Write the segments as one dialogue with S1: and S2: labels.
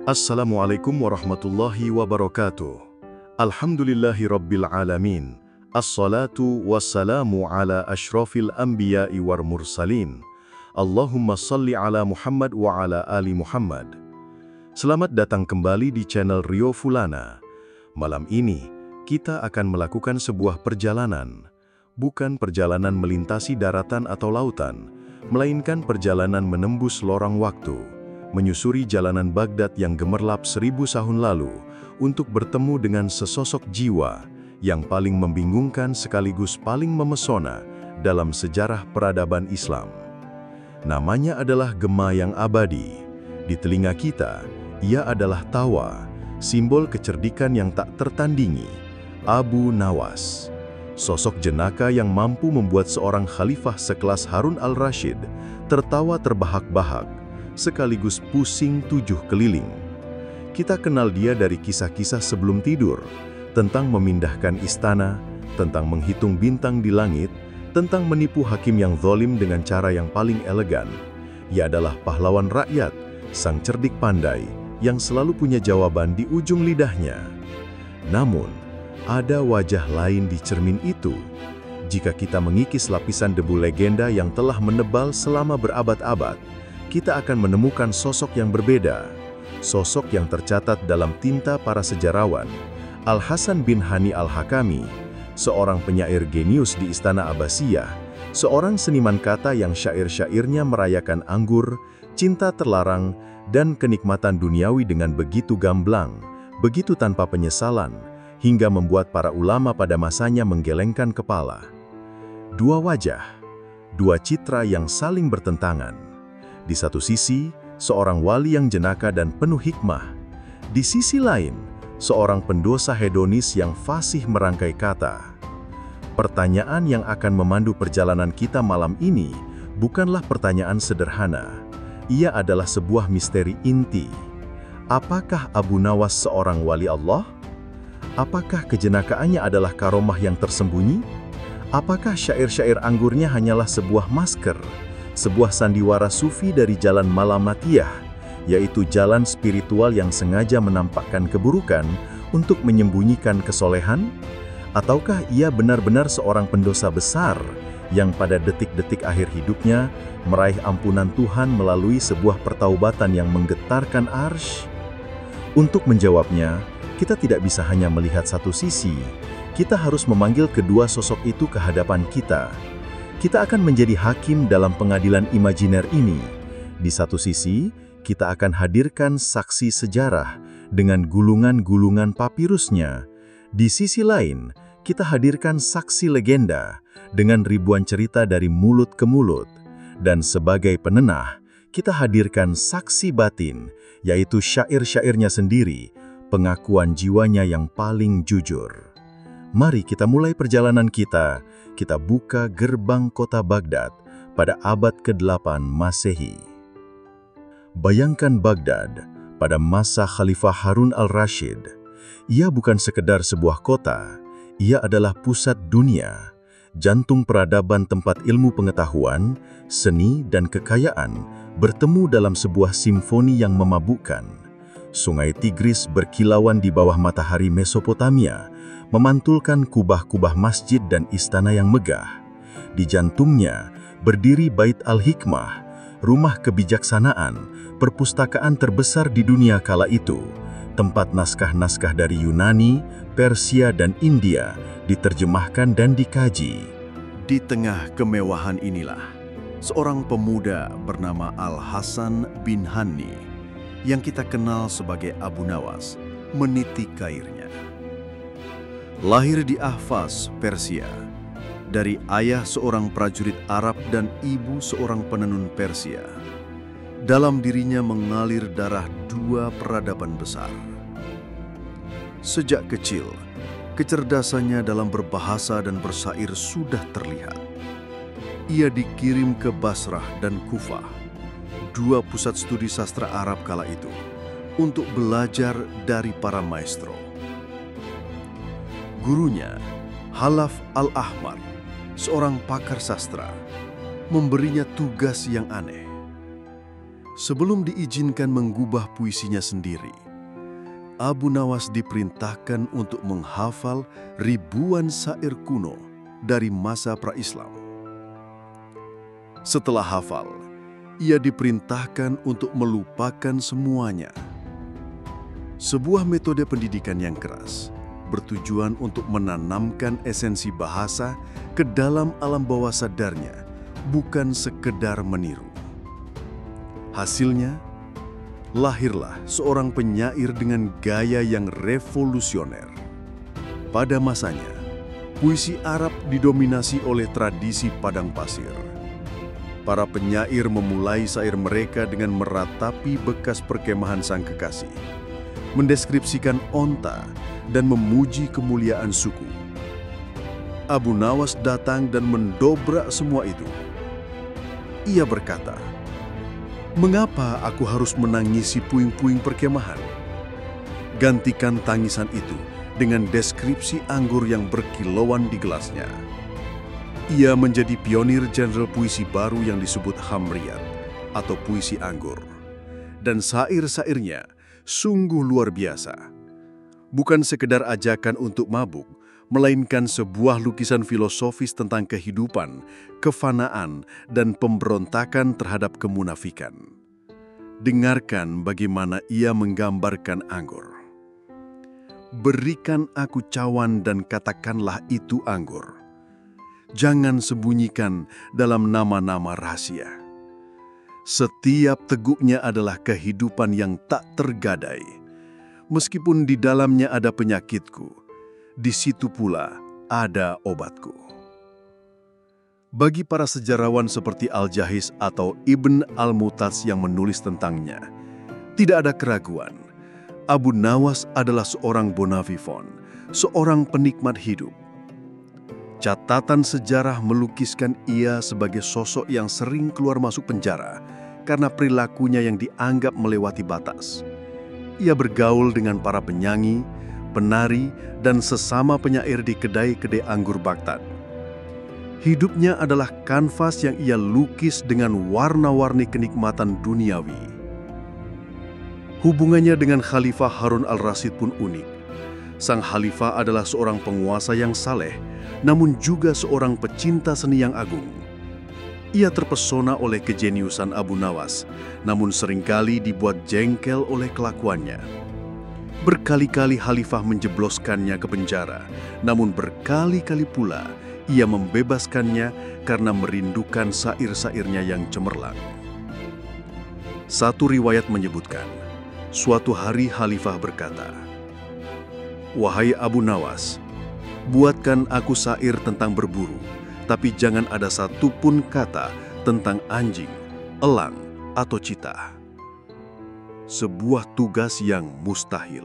S1: Assalamualaikum warahmatullahi wabarakatuh. Alhamdulillahi rabbil alamin. Assalatu wassalamu ala ashrafil anbiya'i war mursalin. Allahumma salli ala Muhammad wa ala ali Muhammad. Selamat datang kembali di channel Rio Fulana. Malam ini, kita akan melakukan sebuah perjalanan. Bukan perjalanan melintasi daratan atau lautan, melainkan perjalanan menembus lorong waktu, menyusuri jalanan Baghdad yang gemerlap 1000 tahun lalu untuk bertemu dengan sesosok jiwa yang paling membingungkan sekaligus paling memesona dalam sejarah peradaban Islam. Namanya adalah gema yang abadi. Di telinga kita, ia adalah tawa, simbol kecerdikan yang tak tertandingi, Abu Nawas. Sosok jenaka yang mampu membuat seorang khalifah sekelas Harun al-Rashid tertawa terbahak-bahak, sekaligus pusing 7 keliling. Kita kenal dia dari kisah-kisah sebelum tidur, tentang memindahkan istana, tentang menghitung bintang di langit, tentang menipu hakim yang zalim dengan cara yang paling elegan. Ia adalah pahlawan rakyat, sang cerdik pandai, yang selalu punya jawaban di ujung lidahnya. Namun, ada wajah lain di cermin itu. Jika kita mengikis lapisan debu legenda yang telah menebal selama berabad-abad, kita akan menemukan sosok yang berbeda, sosok yang tercatat dalam tinta para sejarawan. Al-Hasan bin Hani Al-Hakami, seorang penyair genius di Istana Abbasiyah, seorang seniman kata yang syair-syairnya merayakan anggur, cinta terlarang, dan kenikmatan duniawi dengan begitu gamblang, begitu tanpa penyesalan, hingga membuat para ulama pada masanya menggelengkan kepala. Dua wajah, dua citra yang saling bertentangan. Di satu sisi, seorang wali yang jenaka dan penuh hikmah. Di sisi lain, seorang pendosa hedonis yang fasih merangkai kata. Pertanyaan yang akan memandu perjalanan kita malam ini bukanlah pertanyaan sederhana. Ia adalah sebuah misteri inti. Apakah Abu Nawas seorang wali Allah? Apakah kejenakaannya adalah karomah yang tersembunyi? Apakah syair-syair anggurnya hanyalah sebuah masker? Sebuah sandiwara sufi dari jalan Malamatiyah, yaitu jalan spiritual yang sengaja menampakkan keburukan untuk menyembunyikan kesolehan? Ataukah ia benar-benar seorang pendosa besar yang pada detik-detik akhir hidupnya meraih ampunan Tuhan melalui sebuah pertaubatan yang menggetarkan arsy? Untuk menjawabnya, kita tidak bisa hanya melihat satu sisi, kita harus memanggil kedua sosok itu ke hadapan kita. Kita akan menjadi hakim dalam pengadilan imajiner ini. Di satu sisi, kita akan hadirkan saksi sejarah dengan gulungan-gulungan papirusnya. Di sisi lain, kita hadirkan saksi legenda dengan ribuan cerita dari mulut ke mulut. Dan sebagai penenah, kita hadirkan saksi batin, yaitu syair-syairnya sendiri, pengakuan jiwanya yang paling jujur. Mari kita mulai perjalanan kita. Kita buka gerbang kota Baghdad pada abad ke-8 Masehi. Bayangkan Baghdad pada masa Khalifah Harun al-Rashid. Ia bukan sekedar sebuah kota, ia adalah pusat dunia, jantung peradaban tempat ilmu pengetahuan, seni dan kekayaan bertemu dalam sebuah simfoni yang memabukkan. Sungai Tigris berkilauan di bawah matahari Mesopotamia, memantulkan kubah-kubah masjid dan istana yang megah. Di jantungnya berdiri Bait Al-Hikmah, rumah kebijaksanaan, perpustakaan terbesar di dunia kala itu, tempat naskah-naskah dari Yunani, Persia, dan India diterjemahkan dan dikaji.
S2: Di tengah kemewahan inilah, seorang pemuda bernama Al-Hasan bin Hani, yang kita kenal sebagai Abu Nawas, meniti karirnya. Lahir di Ahvaz, Persia, dari ayah seorang prajurit Arab dan ibu seorang penenun Persia, dalam dirinya mengalir darah dua peradaban besar. Sejak kecil, kecerdasannya dalam berbahasa dan bersyair sudah terlihat. Ia dikirim ke Basrah dan Kufah, dua pusat studi sastra Arab kala itu, untuk belajar dari para maestro. Gurunya, Halaf Al-Ahmar, seorang pakar sastra, memberinya tugas yang aneh. Sebelum diizinkan menggubah puisinya sendiri, Abu Nawas diperintahkan untuk menghafal ribuan syair kuno dari masa pra-Islam. Setelah hafal, ia diperintahkan untuk melupakan semuanya. Sebuah metode pendidikan yang keras bertujuan untuk menanamkan esensi bahasa ke dalam alam bawah sadarnya, bukan sekedar meniru. Hasilnya, lahirlah seorang penyair dengan gaya yang revolusioner. Pada masanya, puisi Arab didominasi oleh tradisi padang pasir. Para penyair memulai syair mereka dengan meratapi bekas perkemahan sang kekasih, mendeskripsikan onta, dan memuji kemuliaan suku. Abu Nawas datang dan mendobrak semua itu. Ia berkata, "Mengapa aku harus menangisi puing-puing perkemahan? Gantikan tangisan itu dengan deskripsi anggur yang berkilauan di gelasnya." Ia menjadi pionir genre puisi baru yang disebut Hamriyat atau puisi anggur. Dan syair-syairnya sungguh luar biasa. Bukan sekedar ajakan untuk mabuk, melainkan sebuah lukisan filosofis tentang kehidupan, kefanaan, dan pemberontakan terhadap kemunafikan. Dengarkan bagaimana ia menggambarkan anggur. "Berikan aku cawan dan katakanlah itu anggur. Jangan sembunyikan dalam nama-nama rahasia. Setiap teguknya adalah kehidupan yang tak tergadai. Meskipun di dalamnya ada penyakitku, di situ pula ada obatku." Bagi para sejarawan seperti Al-Jahiz atau Ibn Al-Mu'taz yang menulis tentangnya, tidak ada keraguan. Abu Nawas adalah seorang bonavivant, seorang penikmat hidup. Catatan sejarah melukiskan ia sebagai sosok yang sering keluar masuk penjara karena perilakunya yang dianggap melewati batas. Ia bergaul dengan para penyanyi, penari, dan sesama penyair di kedai-kedai anggur Baghdad. Hidupnya adalah kanvas yang ia lukis dengan warna-warni kenikmatan duniawi. Hubungannya dengan Khalifah Harun al-Rasyid pun unik. Sang Khalifah adalah seorang penguasa yang saleh, namun juga seorang pecinta seni yang agung. Ia terpesona oleh kejeniusan Abu Nawas, namun seringkali dibuat jengkel oleh kelakuannya. Berkali-kali Khalifah menjebloskannya ke penjara, namun berkali-kali pula ia membebaskannya karena merindukan syair-syairnya yang cemerlang. Satu riwayat menyebutkan, suatu hari Khalifah berkata, "Wahai Abu Nawas, buatkan aku syair tentang berburu, tapi jangan ada satupun kata tentang anjing, elang, atau cita." Sebuah tugas yang mustahil.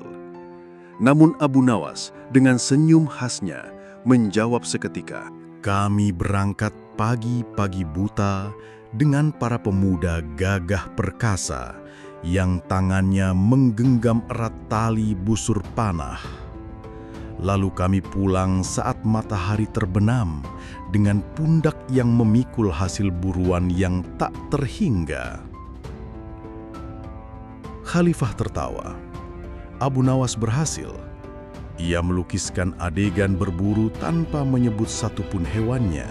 S2: Namun Abu Nawas dengan senyum khasnya menjawab seketika, "Kami berangkat pagi-pagi buta dengan para pemuda gagah perkasa yang tangannya menggenggam erat tali busur panah. Lalu kami pulang saat matahari terbenam dengan pundak yang memikul hasil buruan yang tak terhingga." Khalifah tertawa. Abu Nawas berhasil. Ia melukiskan adegan berburu tanpa menyebut satupun hewannya.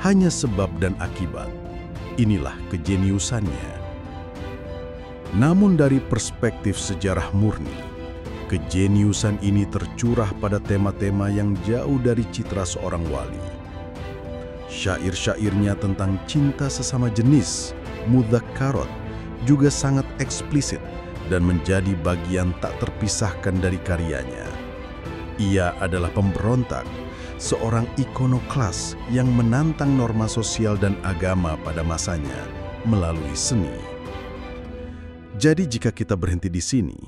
S2: Hanya sebab dan akibat. Inilah kejeniusannya. Namun dari perspektif sejarah murni, kejeniusan ini tercurah pada tema-tema yang jauh dari citra seorang wali. Syair-syairnya tentang cinta sesama jenis, mudzakkarat, juga sangat eksplisit dan menjadi bagian tak terpisahkan dari karyanya. Ia adalah pemberontak, seorang ikonoklas yang menantang norma sosial dan agama pada masanya melalui seni. Jadi jika kita berhenti di sini,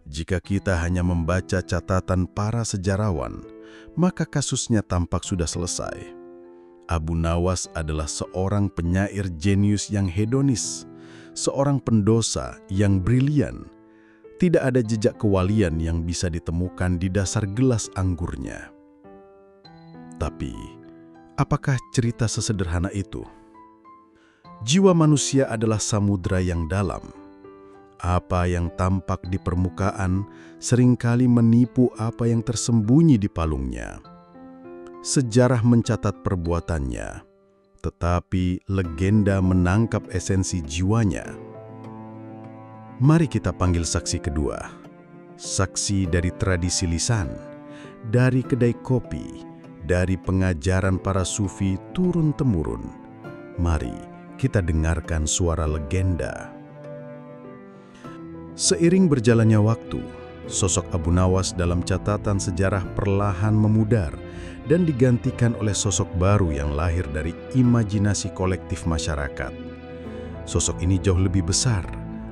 S2: jika kita hanya membaca catatan para sejarawan, maka kasusnya tampak sudah selesai. Abu Nawas adalah seorang penyair jenius yang hedonis, seorang pendosa yang brilian. Tidak ada jejak kewalian yang bisa ditemukan di dasar gelas anggurnya. Tapi, apakah cerita sesederhana itu? Jiwa manusia adalah samudra yang dalam. Apa yang tampak di permukaan seringkali menipu apa yang tersembunyi di palungnya. Sejarah mencatat perbuatannya, tetapi legenda menangkap esensi jiwanya. Mari kita panggil saksi kedua. Saksi dari tradisi lisan, dari kedai kopi, dari pengajaran para sufi turun-temurun. Mari kita dengarkan suara legenda. Seiring berjalannya waktu, sosok Abu Nawas dalam catatan sejarah perlahan memudar dan digantikan oleh sosok baru yang lahir dari imajinasi kolektif masyarakat. Sosok ini jauh lebih besar,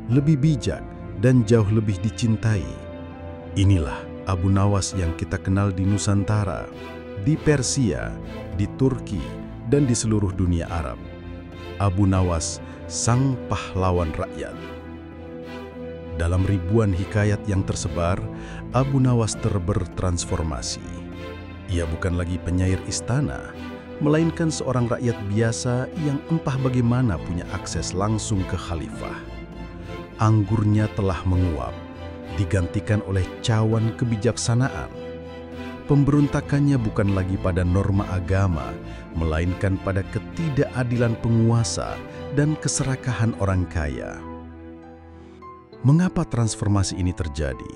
S2: lebih bijak, dan jauh lebih dicintai. Inilah Abu Nawas yang kita kenal di Nusantara, di Persia, di Turki, dan di seluruh dunia Arab. Abu Nawas, sang pahlawan rakyat. Dalam ribuan hikayat yang tersebar, Abu Nawas bertransformasi. Ia bukan lagi penyair istana, melainkan seorang rakyat biasa yang entah bagaimana punya akses langsung ke khalifah. Anggurnya telah menguap, digantikan oleh cawan kebijaksanaan. Pemberontakannya bukan lagi pada norma agama, melainkan pada ketidakadilan penguasa dan keserakahan orang kaya. Mengapa transformasi ini terjadi?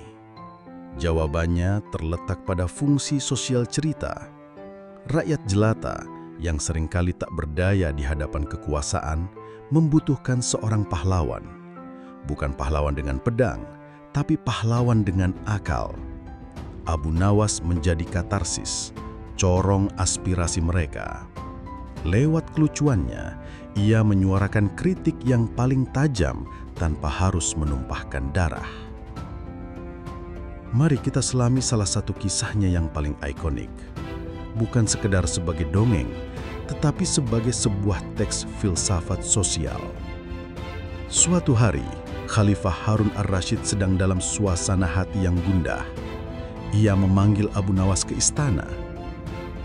S2: Jawabannya terletak pada fungsi sosial cerita. Rakyat jelata yang seringkali tak berdaya di hadapan kekuasaan membutuhkan seorang pahlawan. Bukan pahlawan dengan pedang, tapi pahlawan dengan akal. Abu Nawas menjadi katarsis, corong aspirasi mereka. Lewat kelucuannya, ia menyuarakan kritik yang paling tajam tanpa harus menumpahkan darah. Mari kita selami salah satu kisahnya yang paling ikonik. Bukan sekedar sebagai dongeng, tetapi sebagai sebuah teks filsafat sosial. Suatu hari, Khalifah Harun ar-Rasyid sedang dalam suasana hati yang gundah. Ia memanggil Abu Nawas ke istana.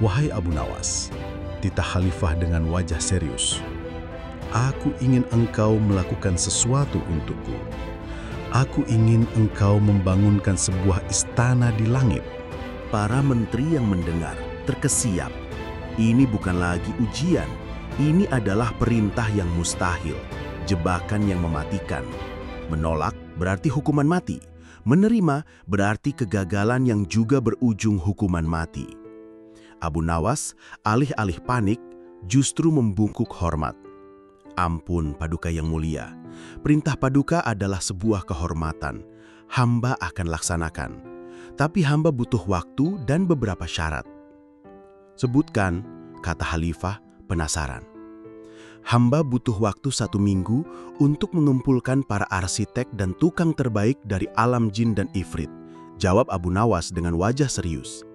S2: "Wahai Abu Nawas," titah Khalifah dengan wajah serius. "Aku ingin engkau melakukan sesuatu untukku. Aku ingin engkau membangunkan sebuah istana di langit."
S3: Para menteri yang mendengar terkesiap. Ini bukan lagi ujian, ini adalah perintah yang mustahil, jebakan yang mematikan. Menolak berarti hukuman mati, menerima berarti kegagalan yang juga berujung hukuman mati. Abu Nawas, alih-alih panik, justru membungkuk hormat. "Ampun, Paduka yang mulia. Perintah Paduka adalah sebuah kehormatan. Hamba akan laksanakan. Tapi hamba butuh waktu dan beberapa syarat." "Sebutkan," kata Khalifah penasaran. "Hamba butuh waktu 1 minggu untuk mengumpulkan para arsitek dan tukang terbaik dari alam jin dan ifrit," jawab Abu Nawas dengan wajah serius.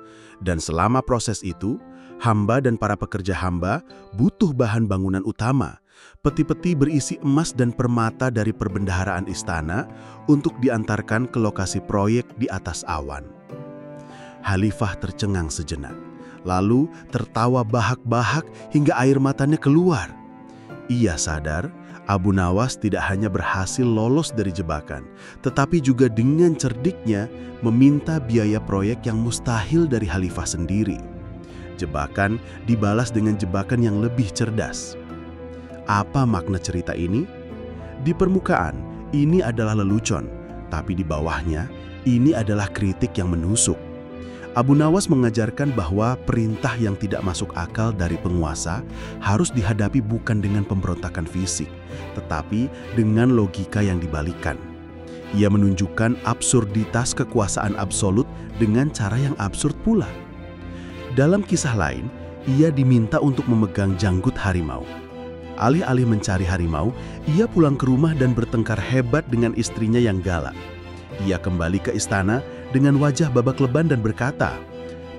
S3: "Dan selama proses itu, hamba dan para pekerja hamba butuh bahan bangunan utama, peti-peti berisi emas dan permata dari perbendaharaan istana untuk diantarkan ke lokasi proyek di atas awan." Khalifah tercengang sejenak, lalu tertawa bahak-bahak hingga air matanya keluar. Ia sadar Abu Nawas tidak hanya berhasil lolos dari jebakan, tetapi juga dengan cerdiknya meminta biaya proyek yang mustahil dari Khalifah sendiri. Jebakan dibalas dengan jebakan yang lebih cerdas. Apa makna cerita ini? Di permukaan, ini adalah lelucon, tapi di bawahnya, ini adalah kritik yang menusuk. Abu Nawas mengajarkan bahwa perintah yang tidak masuk akal dari penguasa harus dihadapi bukan dengan pemberontakan fisik, tetapi dengan logika yang dibalikkan. Ia menunjukkan absurditas kekuasaan absolut dengan cara yang absurd pula. Dalam kisah lain, ia diminta untuk memegang janggut harimau. Alih-alih mencari harimau, ia pulang ke rumah dan bertengkar hebat dengan istrinya yang galak. Ia kembali ke istana dengan wajah babak leban dan berkata,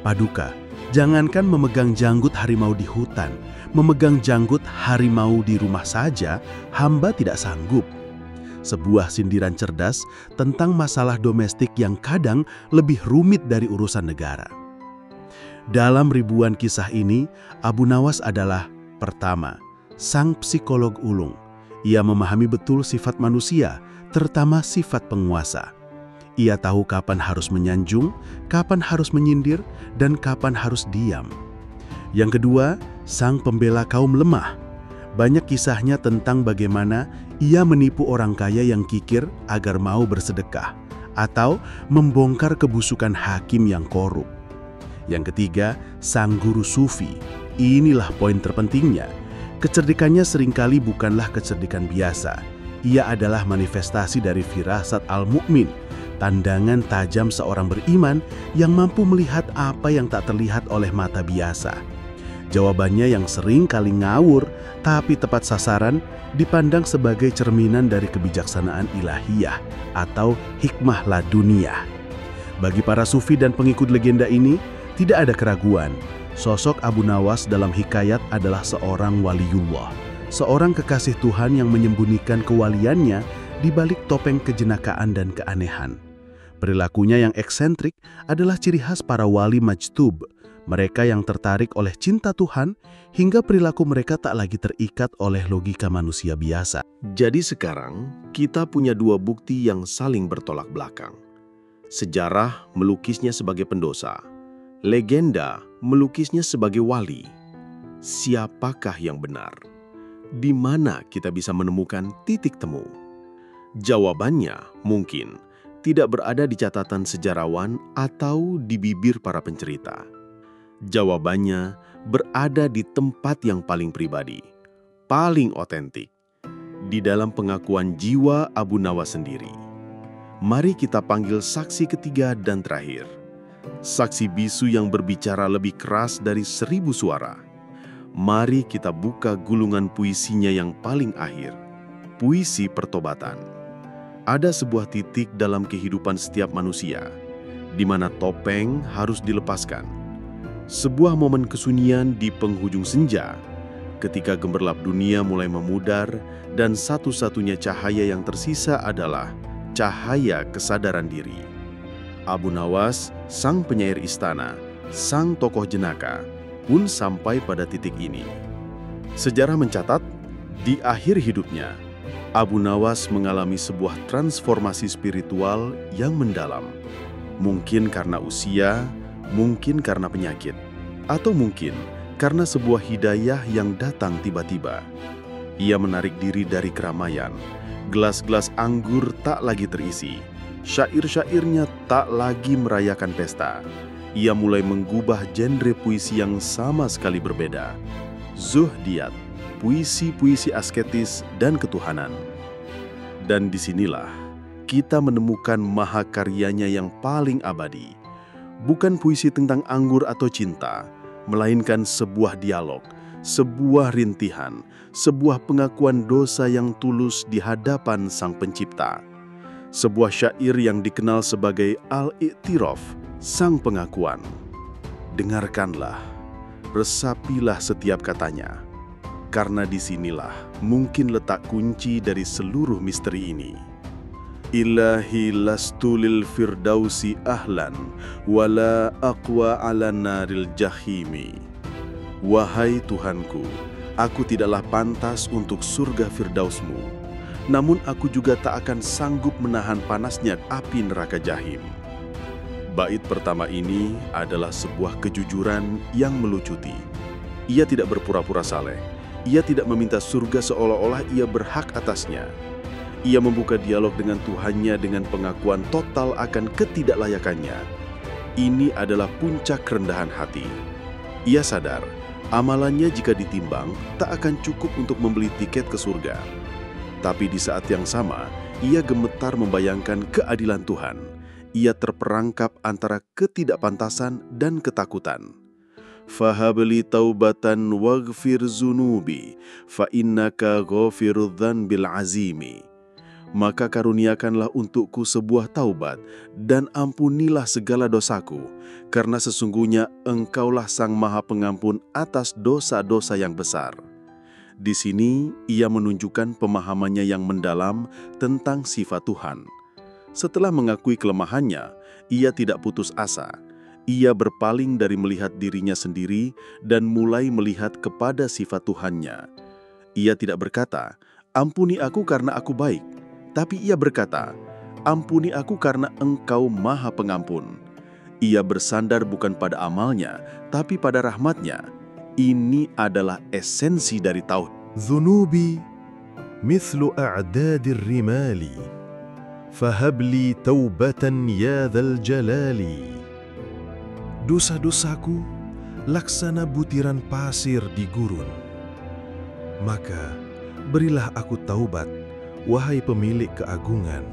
S3: "Paduka, jangankan memegang janggut harimau di hutan, memegang janggut harimau di rumah saja, hamba tidak sanggup." Sebuah sindiran cerdas tentang masalah domestik yang kadang lebih rumit dari urusan negara. Dalam ribuan kisah ini, Abu Nawas adalah pertama, sang psikolog ulung. Ia memahami betul sifat manusia, terutama sifat penguasa. Ia tahu kapan harus menyanjung, kapan harus menyindir, dan kapan harus diam. Yang kedua, sang pembela kaum lemah. Banyak kisahnya tentang bagaimana ia menipu orang kaya yang kikir agar mau bersedekah, atau membongkar kebusukan hakim yang korup. Yang ketiga, sang guru sufi. Inilah poin terpentingnya. Kecerdikannya seringkali bukanlah kecerdikan biasa. Ia adalah manifestasi dari firasat al-mu'min, tandangan tajam seorang beriman yang mampu melihat apa yang tak terlihat oleh mata biasa. Jawabannya yang sering kali ngawur, tapi tepat sasaran, dipandang sebagai cerminan dari kebijaksanaan ilahiyah atau hikmah laduniyah. Bagi para sufi dan pengikut legenda ini, tidak ada keraguan. Sosok Abu Nawas dalam hikayat adalah seorang waliullah, seorang kekasih Tuhan yang menyembunyikan kewaliannya di balik topeng kejenakaan dan keanehan. Perilakunya yang eksentrik adalah ciri khas para wali majtub, mereka yang tertarik oleh cinta Tuhan hingga perilaku mereka tak lagi terikat oleh logika manusia biasa.
S2: Jadi sekarang kita punya dua bukti yang saling bertolak belakang. Sejarah melukisnya sebagai pendosa, legenda melukisnya sebagai wali. Siapakah yang benar? Di mana kita bisa menemukan titik temu? Jawabannya mungkin tidak berada di catatan sejarawan atau di bibir para pencerita. Jawabannya berada di tempat yang paling pribadi, paling otentik, di dalam pengakuan jiwa Abu Nawas sendiri. Mari kita panggil saksi ketiga dan terakhir. Saksi bisu yang berbicara lebih keras dari 1000 suara. Mari kita buka gulungan puisinya yang paling akhir, puisi pertobatan. Ada sebuah titik dalam kehidupan setiap manusia, di mana topeng harus dilepaskan. Sebuah momen kesunyian di penghujung senja, ketika gemerlap dunia mulai memudar dan satu-satunya cahaya yang tersisa adalah cahaya kesadaran diri. Abu Nawas, sang penyair istana, sang tokoh jenaka, pun sampai pada titik ini. Sejarah mencatat, di akhir hidupnya, Abu Nawas mengalami sebuah transformasi spiritual yang mendalam. Mungkin karena usia, mungkin karena penyakit, atau mungkin karena sebuah hidayah yang datang tiba-tiba. Ia menarik diri dari keramaian. Gelas-gelas anggur tak lagi terisi. Syair-syairnya tak lagi merayakan pesta. Ia mulai menggubah genre puisi yang sama sekali berbeda. Zuhdiyat, puisi-puisi asketis dan ketuhanan. Dan disinilah kita menemukan mahakaryanya yang paling abadi. Bukan puisi tentang anggur atau cinta, melainkan sebuah dialog, sebuah rintihan, sebuah pengakuan dosa yang tulus di hadapan Sang Pencipta. Sebuah syair yang dikenal sebagai al-i'tiraf, sang pengakuan. Dengarkanlah, resapilah setiap katanya, karena disinilah mungkin letak kunci dari seluruh misteri ini. Ilahi lastu lil firdausi ahlan, wala aqwa ala naril jahimi. Wahai Tuhanku, aku tidaklah pantas untuk surga firdausmu, namun aku juga tak akan sanggup menahan panasnya api neraka jahim. Bait pertama ini adalah sebuah kejujuran yang melucuti. Ia tidak berpura-pura saleh. Ia tidak meminta surga seolah-olah ia berhak atasnya. Ia membuka dialog dengan Tuhannya dengan pengakuan total akan ketidaklayakannya. Ini adalah puncak kerendahan hati. Ia sadar, amalannya jika ditimbang tak akan cukup untuk membeli tiket ke surga. Tapi di saat yang sama, ia gemetar membayangkan keadilan Tuhan. Ia terperangkap antara ketidakpantasan dan ketakutan. Fahabli taubatan waghfir zunubi, fa innaka ghafirudz dzanbil azimi. Maka karuniakanlah untukku sebuah taubat, dan ampunilah segala dosaku, karena sesungguhnya Engkaulah Sang Maha Pengampun atas dosa-dosa yang besar. Di sini, ia menunjukkan pemahamannya yang mendalam tentang sifat Tuhan. Setelah mengakui kelemahannya, ia tidak putus asa. Ia berpaling dari melihat dirinya sendiri dan mulai melihat kepada sifat Tuhannya. Ia tidak berkata, "Ampuni aku karena aku baik," tapi ia berkata, "Ampuni aku karena Engkau Maha Pengampun." Ia bersandar bukan pada amalnya, tapi pada rahmat-Nya. Ini adalah esensi dari tauhid.
S1: ذنوبي مثل أعداد الرمال فهب لي توبة يا ذا الجلال. Dosa-dosaku laksana butiran pasir di gurun. Maka berilah aku taubat, wahai pemilik keagungan.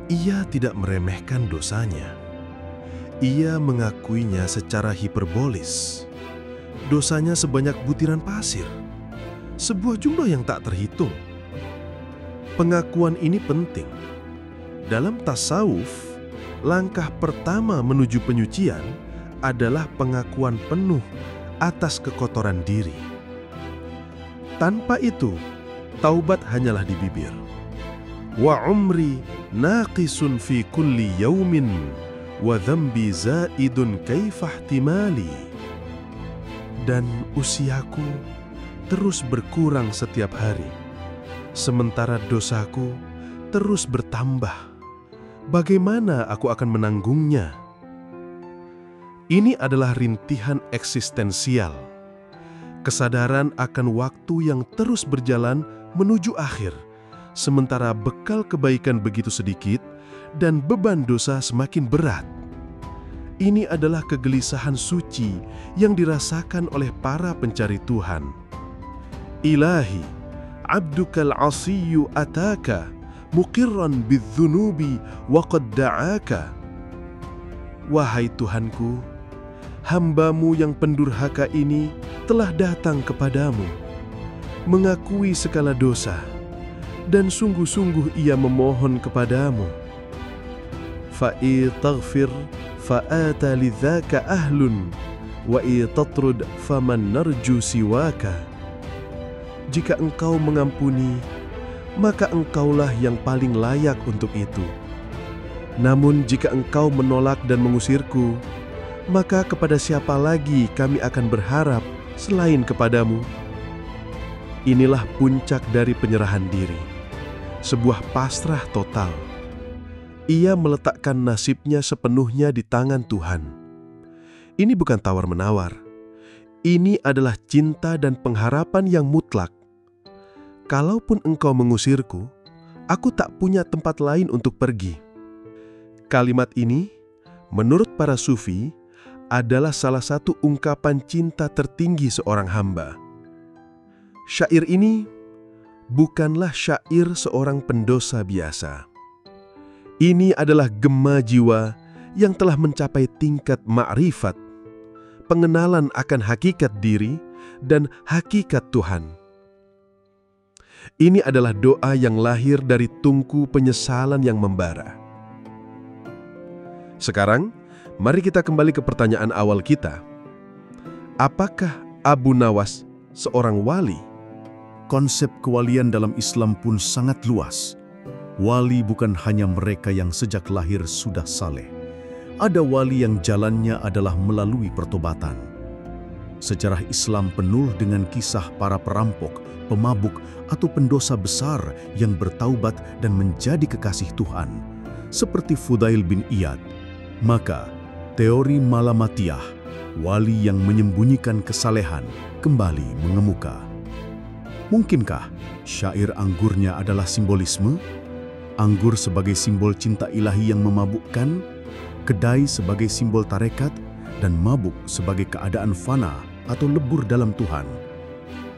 S1: Ia tidak meremehkan dosanya. Ia mengakuinya secara hiperbolis. Dosanya sebanyak butiran pasir, sebuah jumlah yang tak terhitung. Pengakuan ini penting. Dalam tasawuf, langkah pertama menuju penyucian adalah pengakuan penuh atas kekotoran diri. Tanpa itu, taubat hanyalah di bibir. Wa umri naqisun fi kulli yaumin wa dhanbi zaidun kaifa ihtimali. Dan usiaku terus berkurang setiap hari, sementara dosaku terus bertambah. Bagaimana aku akan menanggungnya? Ini adalah rintihan eksistensial, kesadaran akan waktu yang terus berjalan menuju akhir, sementara bekal kebaikan begitu sedikit dan beban dosa semakin berat. Ini adalah kegelisahan suci yang dirasakan oleh para pencari Tuhan. Ilahi, abdukal asiyyu ataka, muqirran bidzunubi wa qad da'aka. Wahai Tuhanku, hamba-Mu yang pendurhaka ini telah datang kepadamu, mengakui segala dosa, dan sungguh-sungguh ia memohon kepadamu. Fa'i taghfir fa'ata lidzaka ahlun wa tatrud faman narju siwaka. Jika Engkau mengampuni, maka Engkaulah yang paling layak untuk itu. Namun jika Engkau menolak dan mengusirku, maka kepada siapa lagi kami akan berharap selain kepadamu? Inilah puncak dari penyerahan diri, sebuah pasrah total. Ia meletakkan nasibnya sepenuhnya di tangan Tuhan. Ini bukan tawar-menawar. Ini adalah cinta dan pengharapan yang mutlak. Kalaupun Engkau mengusirku, aku tak punya tempat lain untuk pergi. Kalimat ini, menurut para sufi, adalah salah satu ungkapan cinta tertinggi seorang hamba. Syair ini bukanlah syair seorang pendosa biasa. Ini adalah gema jiwa yang telah mencapai tingkat ma'rifat, pengenalan akan hakikat diri dan hakikat Tuhan. Ini adalah doa yang lahir dari tungku penyesalan yang membara. Sekarang, mari kita kembali ke pertanyaan awal kita. Apakah Abu Nawas seorang wali?
S2: Konsep kewalian dalam Islam pun sangat luas. Wali bukan hanya mereka yang sejak lahir sudah saleh. Ada wali yang jalannya adalah melalui pertobatan. Sejarah Islam penuh dengan kisah para perampok, pemabuk, atau pendosa besar yang bertaubat dan menjadi kekasih Tuhan, seperti Fudail bin Iyad. Maka, teori Malamatiyah, wali yang menyembunyikan kesalehan, kembali mengemuka. Mungkinkah syair anggurnya adalah simbolisme? Anggur sebagai simbol cinta ilahi yang memabukkan, kedai sebagai simbol tarekat, dan mabuk sebagai keadaan fana atau lebur dalam Tuhan.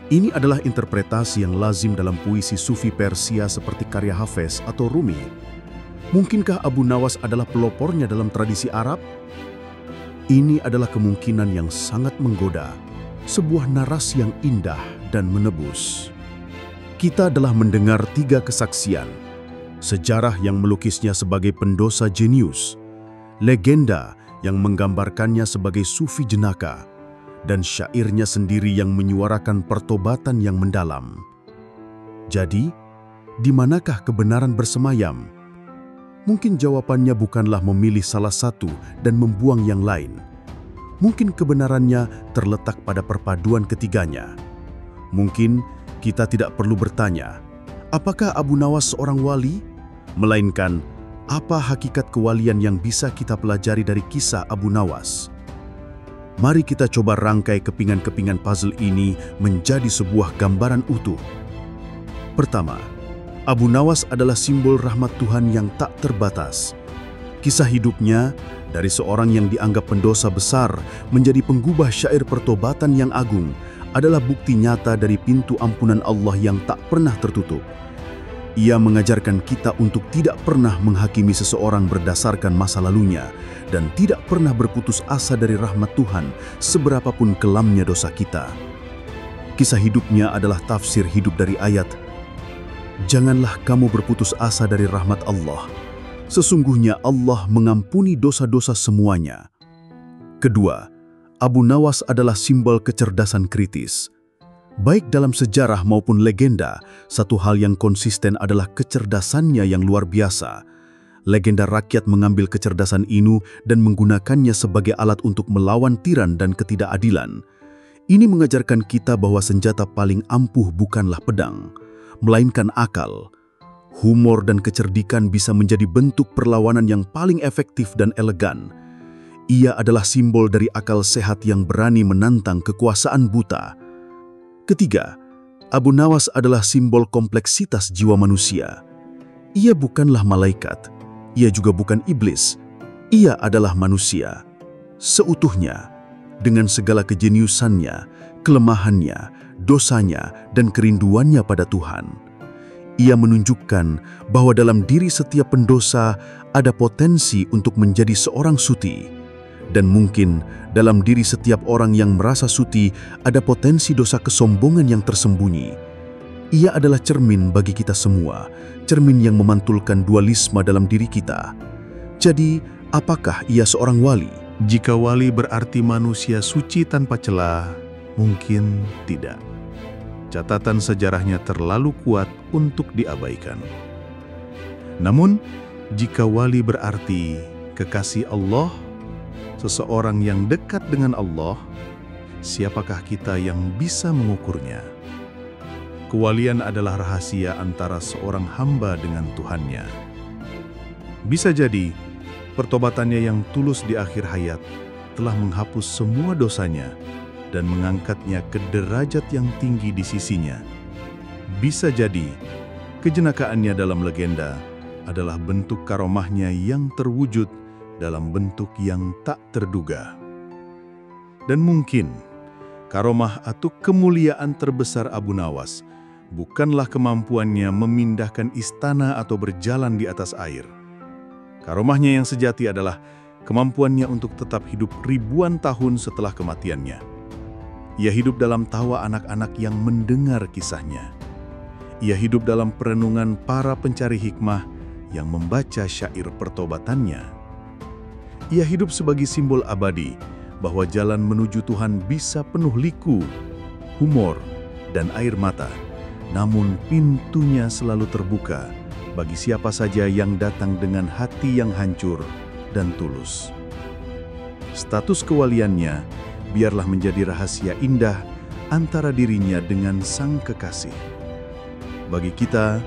S2: Ini adalah interpretasi yang lazim dalam puisi sufi Persia seperti karya Hafez atau Rumi. Mungkinkah Abu Nawas adalah pelopornya dalam tradisi Arab? Ini adalah kemungkinan yang sangat menggoda, sebuah narasi yang indah dan menebus. Kita telah mendengar 3 kesaksian, sejarah yang melukisnya sebagai pendosa jenius, legenda yang menggambarkannya sebagai sufi jenaka, dan syairnya sendiri yang menyuarakan pertobatan yang mendalam. Jadi, di manakah kebenaran bersemayam? Mungkin jawabannya bukanlah memilih salah satu dan membuang yang lain. Mungkin kebenarannya terletak pada perpaduan ketiganya.
S3: Mungkin kita tidak perlu bertanya, apakah Abu Nawas seorang wali? Melainkan, apa hakikat kewalian yang bisa kita pelajari dari kisah Abu Nawas? Mari kita coba rangkai kepingan-kepingan puzzle ini menjadi sebuah gambaran utuh. Pertama, Abu Nawas adalah simbol rahmat Tuhan yang tak terbatas. Kisah hidupnya dari seorang yang dianggap pendosa besar menjadi penggubah syair pertobatan yang agung adalah bukti nyata dari pintu ampunan Allah yang tak pernah tertutup. Ia mengajarkan kita untuk tidak pernah menghakimi seseorang berdasarkan masa lalunya dan tidak pernah berputus asa dari rahmat Tuhan seberapapun kelamnya dosa kita. Kisah hidupnya adalah tafsir hidup dari ayat, "Janganlah kamu berputus asa dari rahmat Allah. Sesungguhnya Allah mengampuni dosa-dosa semuanya." Kedua, Abu Nawas adalah simbol kecerdasan kritis. Baik dalam sejarah maupun legenda, satu hal yang konsisten adalah kecerdasannya yang luar biasa. Legenda rakyat mengambil kecerdasan ini dan menggunakannya sebagai alat untuk melawan tiran dan ketidakadilan. Ini mengajarkan kita bahwa senjata paling ampuh bukanlah pedang, melainkan akal. Humor dan kecerdikan bisa menjadi bentuk perlawanan yang paling efektif dan elegan. Ia adalah simbol dari akal sehat yang berani menantang kekuasaan buta. Ketiga, Abu Nawas adalah simbol kompleksitas jiwa manusia. Ia bukanlah malaikat, ia juga bukan iblis. Ia adalah manusia seutuhnya, dengan segala kejeniusannya, kelemahannya, dosanya, dan kerinduannya pada Tuhan. Ia menunjukkan bahwa dalam diri setiap pendosa ada potensi untuk menjadi seorang suci. Dan mungkin dalam diri setiap orang yang merasa suci ada potensi dosa kesombongan yang tersembunyi. Ia adalah cermin bagi kita semua, cermin yang memantulkan dualisme dalam diri kita. Jadi, apakah ia seorang wali?
S1: Jika wali berarti manusia suci tanpa celah, mungkin tidak. Catatan sejarahnya terlalu kuat untuk diabaikan. Namun, jika wali berarti kekasih Allah, seseorang yang dekat dengan Allah, siapakah kita yang bisa mengukurnya? Kewalian adalah rahasia antara seorang hamba dengan Tuhannya. Bisa jadi, pertobatannya yang tulus di akhir hayat telah menghapus semua dosanya dan mengangkatnya ke derajat yang tinggi di sisinya. Bisa jadi, kejenakaannya dalam legenda adalah bentuk karomahnya yang terwujud dalam bentuk yang tak terduga. Dan mungkin, karomah atau kemuliaan terbesar Abu Nawas bukanlah kemampuannya memindahkan istana atau berjalan di atas air. Karomahnya yang sejati adalah kemampuannya untuk tetap hidup ribuan tahun setelah kematiannya. Ia hidup dalam tawa anak-anak yang mendengar kisahnya. Ia hidup dalam perenungan para pencari hikmah yang membaca syair pertobatannya. Ia hidup sebagai simbol abadi bahwa jalan menuju Tuhan bisa penuh liku, humor, dan air mata. Namun pintunya selalu terbuka bagi siapa saja yang datang dengan hati yang hancur dan tulus. Status kewaliannya biarlah menjadi rahasia indah antara dirinya dengan Sang Kekasih. Bagi kita,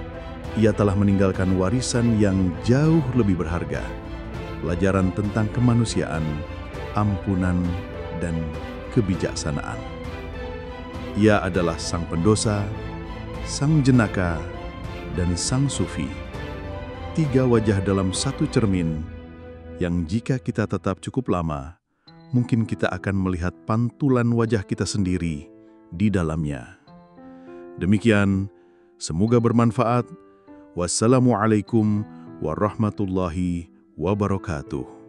S1: ia telah meninggalkan warisan yang jauh lebih berharga. Pelajaran tentang kemanusiaan, ampunan, dan kebijaksanaan. Ia adalah sang pendosa, sang jenaka, dan sang sufi. 3 wajah dalam satu cermin, yang jika kita tetap cukup lama, mungkin kita akan melihat pantulan wajah kita sendiri di dalamnya. Demikian, semoga bermanfaat. Wassalamualaikum warahmatullahi wabarakatuh.